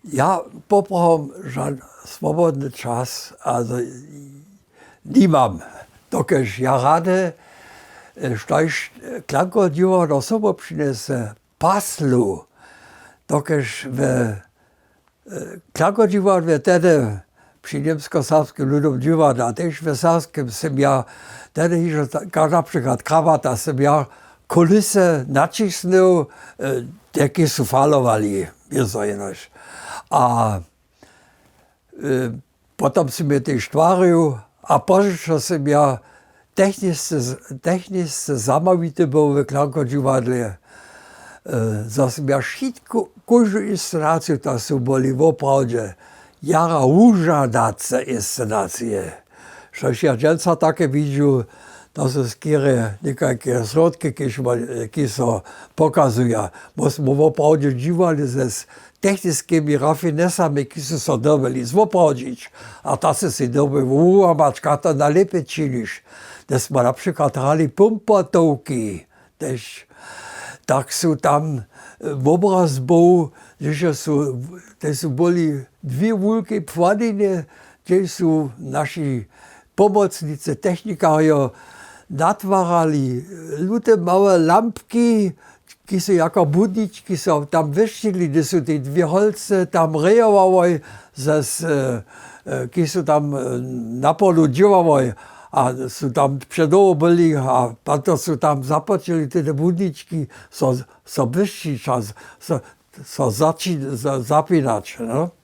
Ja poprahom žan swobodny czas, also nie mam. Dokež ja rade štajš klankodjura do sobo přinese paslu, dokež v klankodjura v tedy při němsko-sávském ľudom divadle, a tež v sávském jsem ja, tedy hižo, například kravata, jsem ja kulise nacisnul, jaké jsou falovali, něco jenož. A potom jsem je tež tváril, a požičal jsem ja technice zamawity był w klankodjivadle. Zase ja všetku, každú inscenáciu, to sú boli voprawdźe jara úžadace inscenácie. Štož ja dženca také vidžu, to sú skýre nejaké srodky, keď sa pokazujú. Musíme voprawdźe dživali s technickými rafinesami, ki sú sa dobili zvoprawdžiť. A to si dobil urobiť, to najlepšie činiš. Da smo napríklad hrali pumpatovky, tak sú tam obraz bol, že sú boli dve veľké pvaniny, kde sú naši pomocníci, technikári natvárali ľudé malé lampky, ki sú jako budničky, sú tam veštili, kde sú tie dve holce tam rejovali, ki sú tam na polu dživali. A sú tam předovo byli a potom sú tam započili tie budničky so vyšší čas, so zapínať. No?